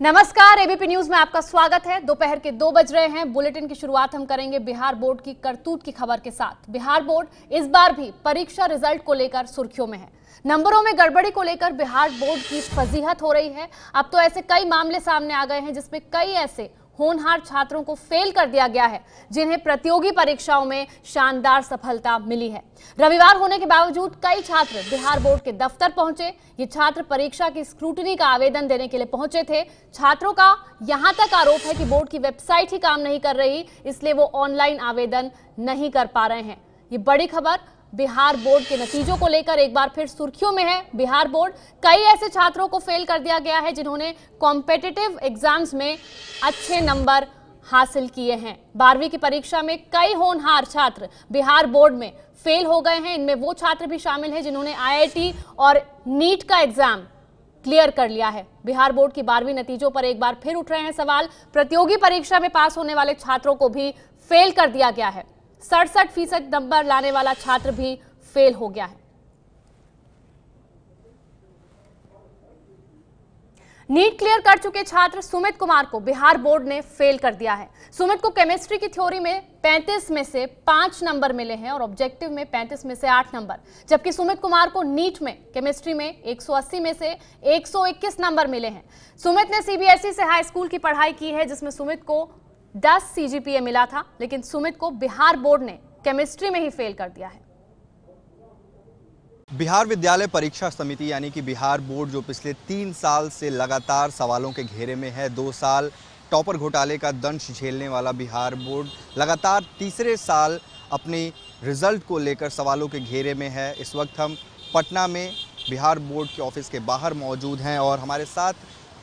नमस्कार, ABP news में आपका स्वागत है। दोपहर के 2 बज रहे हैं। बुलेटिन की शुरुआत हम करेंगे बिहार बोर्ड की करतूत की खबर के साथ। बिहार बोर्ड इस बार भी परीक्षा रिजल्ट को लेकर सुर्खियों में है। नंबरों में गड़बड़ी को लेकर बिहार बोर्ड की फजीहत हो रही है। अब तो ऐसे कई मामले सामने आ गए हैं जिसमें कई ऐसे होनहार छात्रों को फेल कर दिया गया है जिन्हें प्रतियोगी परीक्षाओं में शानदार सफलता मिली है। रविवार होने के बावजूद कई छात्र बिहार बोर्ड के दफ्तर पहुंचे। ये छात्र परीक्षा की स्क्रूटनी का आवेदन देने के लिए पहुंचे थे। छात्रों का यहां तक आरोप है कि बोर्ड की वेबसाइट ही काम नहीं कर रही, इसलिए वो ऑनलाइन आवेदन नहीं कर पा रहे हैं। ये बड़ी खबर बिहार बोर्ड के नतीजों को लेकर एक बार फिर सुर्खियों में है। बिहार बोर्ड कई ऐसे छात्रों को फेल कर दिया गया है जिन्होंने कॉम्पिटिटिव एग्जाम्स में अच्छे नंबर हासिल किए हैं। 12वीं की परीक्षा में कई होनहार छात्र बिहार बोर्ड में फेल हो गए हैं। इनमें वो छात्र भी शामिल हैं जिन्होंने IIT और नीट का एग्जाम क्लियर कर लिया है। बिहार बोर्ड की 12वीं नतीजों पर एक बार फिर उठ रहे हैं सवाल। प्रतियोगी परीक्षा में पास होने वाले छात्रों को भी फेल कर दिया गया है। 67% नंबर लाने वाला छात्र भी फेल हो गया है। नीट क्लियर कर चुके छात्र सुमित कुमार को बिहार बोर्ड ने फेल कर दिया है। सुमित को केमिस्ट्री की थ्योरी में 35 में से 5 नंबर मिले हैं और ऑब्जेक्टिव में 35 में से 8 नंबर, जबकि सुमित कुमार को नीट में केमिस्ट्री में 180 में से 121 नंबर मिले हैं। सुमित ने CBSE से हाई स्कूल की पढ़ाई की है जिसमें सुमित को 10 CGPA मिला था, लेकिन सुमित को बिहार बोर्ड ने केमिस्ट्री में ही फेल कर दिया है। बिहार विद्यालय परीक्षा समिति यानी कि बिहार बोर्ड जो पिछले 3 साल से लगातार सवालों के घेरे में है, 2 साल टॉपर घोटाले का दंश झेलने वाला बिहार बोर्ड लगातार तीसरे साल अपनी रिजल्ट को लेकर सवालों के घेरे में है। इस वक्त हम पटना में बिहार बोर्ड के ऑफिस के बाहर मौजूद हैं और हमारे साथ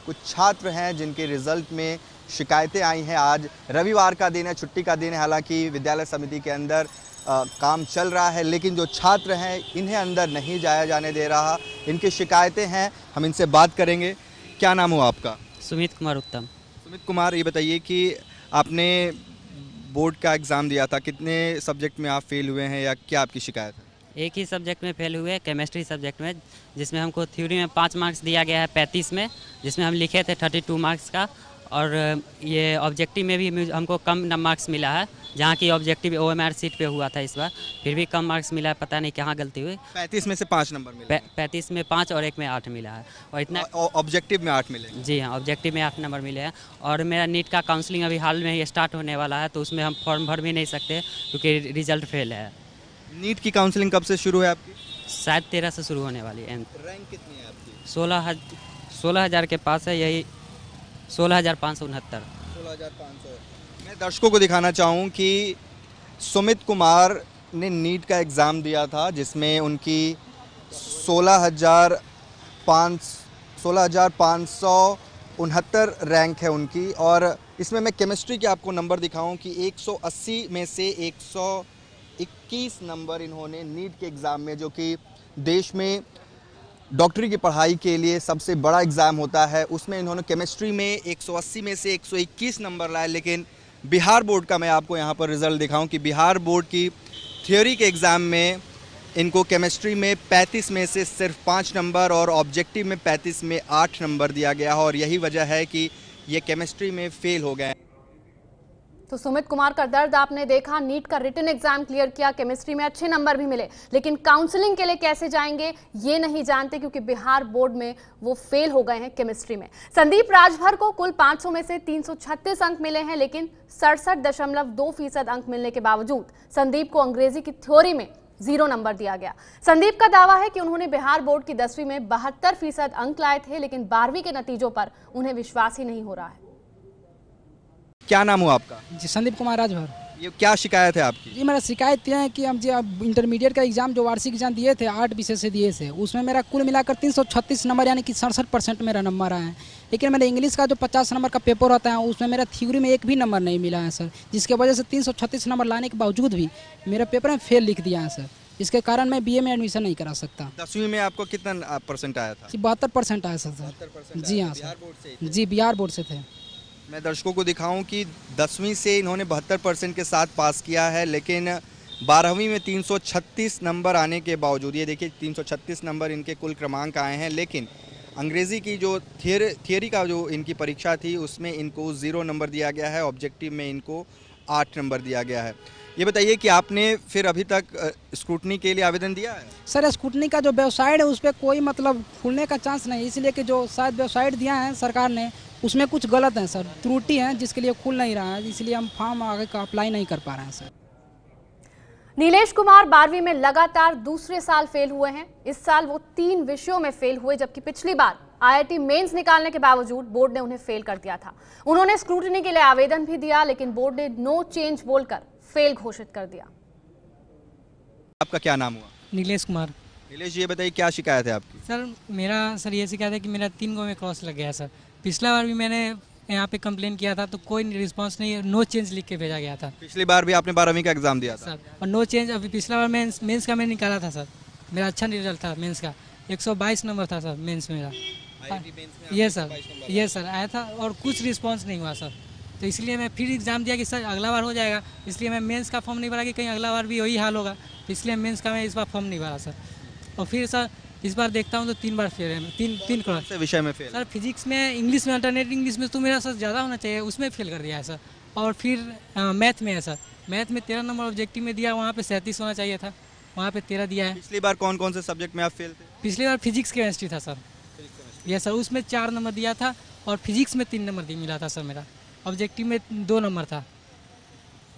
कुछ छात्र हैं जिनके रिजल्ट में शिकायतें आई हैं। आज रविवार का दिन है, छुट्टी का दिन है। हालांकि विद्यालय समिति के अंदर काम चल रहा है, लेकिन जो छात्र हैं इन्हें अंदर नहीं जाया जाने दे रहा। इनकी शिकायतें हैं, हम इनसे बात करेंगे। क्या नाम हुआ आपका? सुमित कुमार उत्तम। सुमित कुमार, ये बताइए कि आपने बोर्ड का एग्ज़ाम दिया था, कितने सब्जेक्ट में आप फेल हुए हैं या क्या आपकी शिकायत है? एक ही सब्जेक्ट में फेल हुए, केमिस्ट्री सब्जेक्ट में, जिसमें हमको थ्योरी में 5 मार्क्स दिया गया है 35 में, जिसमें हम लिखे थे 32 मार्क्स का। और ये ऑब्जेक्टिव में भी हमको कम मार्क्स मिला है, जहाँ की ऑब्जेक्टिव OMR सीट पे हुआ था इस बार, फिर भी कम मार्क्स मिला है। पता नहीं कहाँ गलती हुई। 35 में से 5 नंबर मिले? 35 में 5 और एक में 8 मिला है। और इतना ऑब्जेक्टिव में 8 मिले? जी हाँ, ऑब्जेक्टिव में 8 नंबर मिले हैं। और मेरा नीट का काउंसलिंग अभी हाल में ही स्टार्ट होने वाला है, तो उसमें हम फॉर्म भर भी नहीं सकते क्योंकि रिजल्ट फेल है। नीट की काउंसलिंग कब से शुरू है आपकी? शायद 13 से शुरू होने वाली है। रैंक कितनी है आपकी? 16,000 के पास है, यही 16,569। 16,500। मैं दर्शकों को दिखाना चाहूँ कि सुमित कुमार ने नीट का एग्ज़ाम दिया था जिसमें उनकी 16,569 रैंक है उनकी। और इसमें मैं केमिस्ट्री के आपको नंबर दिखाऊं कि 180 में से 121 नंबर इन्होंने नीट के एग्ज़ाम में, जो कि देश में डॉक्टरी की पढ़ाई के लिए सबसे बड़ा एग्ज़ाम होता है, उसमें इन्होंने केमिस्ट्री में 180 में से 121 नंबर लाए। लेकिन बिहार बोर्ड का मैं आपको यहाँ पर रिज़ल्ट दिखाऊं कि बिहार बोर्ड की थ्योरी के एग्ज़ाम में इनको केमिस्ट्री में 35 में से सिर्फ 5 नंबर और ऑब्जेक्टिव में 35 में 8 नंबर दिया गया है, और यही वजह है कि ये केमिस्ट्री में फेल हो गए। तो सुमित कुमार का दर्द आपने देखा। नीट का रिटन एग्जाम क्लियर किया, केमिस्ट्री में अच्छे नंबर भी मिले, लेकिन काउंसलिंग के लिए कैसे जाएंगे ये नहीं जानते क्योंकि बिहार बोर्ड में वो फेल हो गए हैं केमिस्ट्री में। संदीप राजभर को कुल 500 में से 336 अंक मिले हैं, लेकिन 67.2% अंक मिलने के बावजूद संदीप को अंग्रेजी की थ्योरी में 0 नंबर दिया गया। संदीप का दावा है कि उन्होंने बिहार बोर्ड की 10वीं में 72% अंक लाए थे, लेकिन 12वीं के नतीजों पर उन्हें विश्वास ही नहीं हो रहा है। क्या नाम हुआ आपका? जी, संदीप कुमार राजभर। ये क्या शिकायत है आपकी? जी, मेरा शिकायत यह है कि हम अब इंटरमीडिएट का एग्जाम जो वार्षिक एग्जाम दिए थे 8 विषय से दिए थे, उसमें मेरा कुल मिलाकर 336 नंबर यानी कि 67% मेरा नंबर आया है। लेकिन मेरे इंग्लिश का जो 50 नंबर का पेपर होता है उसमें मेरा थ्योरी में एक भी नंबर नहीं मिला है सर, जिसके वजह से 336 नंबर लाने के बावजूद भी मेरा पेपर में फेल लिख दिया है सर। इसके कारण मैं BA में एडमिशन नहीं करा सकता। 10वीं में आपको कितना परसेंट आया था? 72% आया सर। जी हाँ सर, जी बिहार बोर्ड से थे। मैं दर्शकों को दिखाऊं कि 10वीं से इन्होंने 72% के साथ पास किया है, लेकिन 12वीं में 336 नंबर आने के बावजूद, ये देखिए 336 नंबर इनके कुल क्रमांक आए हैं, लेकिन अंग्रेज़ी की जो थियरी का जो इनकी परीक्षा थी उसमें इनको 0 नंबर दिया गया है, ऑब्जेक्टिव में इनको 8 नंबर दिया गया है। ये बताइए कि आपने फिर अभी तक स्क्रूटनी के लिए आवेदन दिया है? सर स्कूटनी का जो वेबसाइट है उस पर कोई मतलब खुलने का चांस नहीं, इसलिए कि जो शायद वेबसाइट दिया है सरकार ने उसमें कुछ गलत है सर, त्रुटि है जिसके लिए खुल नहीं रहा है, इसलिए हम फॉर्म आगे का अप्लाई नहीं कर पा रहे हैं सर। नीलेश कुमार 12वीं में लगातार दूसरे साल फेल हुए हैं। इस साल वो 3 विषयों में फेल हुए, जबकि पिछली बार आईआईटी मेंस निकालने के बावजूद बोर्ड ने उन्हें फेल कर दिया था। उन्होंने स्क्रूटनी के लिए आवेदन भी दिया, लेकिन बोर्ड ने नो चेंज बोलकर फेल घोषित कर दिया। आपका क्या नाम हुआ? नीलेश कुमार। नीलेश जी, ये बताइए क्या शिकायत है आपकी? सर मेरा ये शिकायत है कि मेरा 3 गो में क्रॉस लग गया सर। पिछला बार भी मैंने यहाँ पे कंप्लेन किया था तो कोई रिस्पांस नहीं, नो चेंज लिख के भेजा गया था। पिछली बार भी आपने 12वीं का एग्जाम दिया था सर, और नो चेंज। अभी पिछला बार मेंस का मैं निकाला था सर, मेरा अच्छा रिजल्ट था मेंस का, 122 नंबर था सर मेंस मेरा। ये सर आया था और कुछ रिस्पांस नहीं हुआ सर, तो इसलिए मैं फिर एग्ज़ाम दिया कि सर अगला बार हो जाएगा, इसलिए मैं मेंस का फॉर्म नहीं भरा कि कहीं अगला बार भी वही हाल होगा, तो इसलिए मेंस का मैं इस बार फॉर्म नहीं भरा सर। और फिर सर इस बार देखता हूँ तो 3 बार फेल है, तीन क्रॉस विषय में फेल। सर फिजिक्स में, इंग्लिश में, अल्टरनेट इंग्लिश में तो मेरा सर ज़्यादा होना चाहिए, उसमें फेल कर दिया है सर। और फिर मैथ में है सर, मैथ में 13 नंबर ऑब्जेक्टिव में दिया, वहाँ पे 37 होना चाहिए था, वहाँ पे 13 दिया है। पिछली बार कौन कौन से सब्जेक्ट में आप फेल थे? पिछली बार फिजिक्स केमिस्ट्री था सर, ये सर उसमें 4 नंबर दिया था और फिजिक्स में 3 नंबर मिला था सर, मेरा ऑब्जेक्टिव में 2 नंबर था।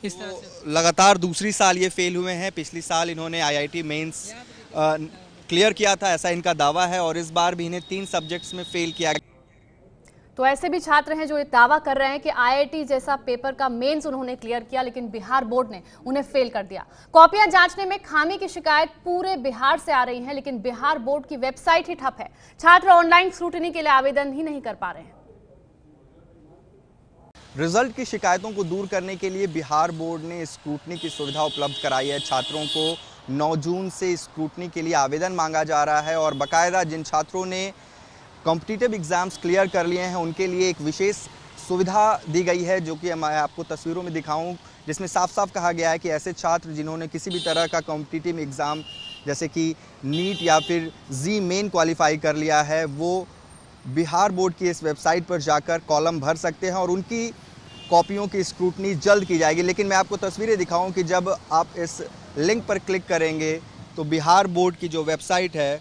इस तरह से लगातार दूसरी साल ये फेल हुए हैं। पिछली साल इन्होंने आईआईटी मेंस क्लियर किया था, ऐसा इनका दावा है, और इस बार भी इन्हें 3 सब्जेक्ट्स में फेल किया गया। तो ऐसे भी छात्र हैं जो ये दावा कर रहे हैं कि आईआईटी जैसा पेपर का मेंस उन्होंने क्लियर किया, लेकिन बिहार बोर्ड ने उन्हें फेल कर दिया। कॉपियां जांचने में खामी की शिकायत पूरे बिहार से आ रही है, लेकिन बिहार बोर्ड की वेबसाइट ही ठप है। छात्र ऑनलाइन स्क्रूटनी के लिए आवेदन ही नहीं कर पा रहे हैं। रिजल्ट की शिकायतों को दूर करने के लिए बिहार बोर्ड ने स्क्रूटनी की सुविधा उपलब्ध कराई है। छात्रों को 9 जून से स्क्रूटनी के लिए आवेदन मांगा जा रहा है, और बाकायदा जिन छात्रों ने कॉम्पिटिटिव एग्जाम्स क्लियर कर लिए हैं उनके लिए एक विशेष सुविधा दी गई है, जो कि मैं आपको तस्वीरों में दिखाऊं, जिसमें साफ साफ कहा गया है कि ऐसे छात्र जिन्होंने किसी भी तरह का कॉम्पिटिटिव एग्ज़ाम जैसे कि नीट या फिर जी मेन क्वालिफाई कर लिया है, वो बिहार बोर्ड की इस वेबसाइट पर जाकर कॉलम भर सकते हैं और उनकी कॉपियों की स्क्रूटनी जल्द की जाएगी। लेकिन मैं आपको तस्वीरें दिखाऊं कि जब आप इस लिंक पर क्लिक करेंगे तो बिहार बोर्ड की जो वेबसाइट है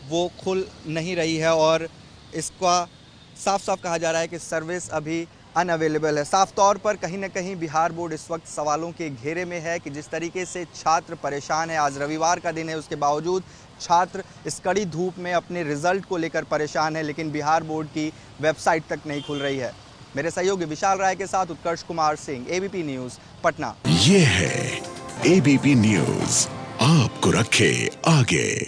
वो खुल नहीं रही है, और इसका साफ साफ कहा जा रहा है कि सर्विस अभी अनअवेलेबल है। साफ तौर पर कहीं ना कहीं बिहार बोर्ड इस वक्त सवालों के घेरे में है कि जिस तरीके से छात्र परेशान है, आज रविवार का दिन है, उसके बावजूद छात्र इस कड़ी धूप में अपने रिजल्ट को लेकर परेशान है, लेकिन बिहार बोर्ड की वेबसाइट तक नहीं खुल रही है। मेरे सहयोगी विशाल राय के साथ उत्कर्ष कुमार सिंह, एबीपी न्यूज़, पटना। ये है एबीपी न्यूज़, आपको रखे आगे।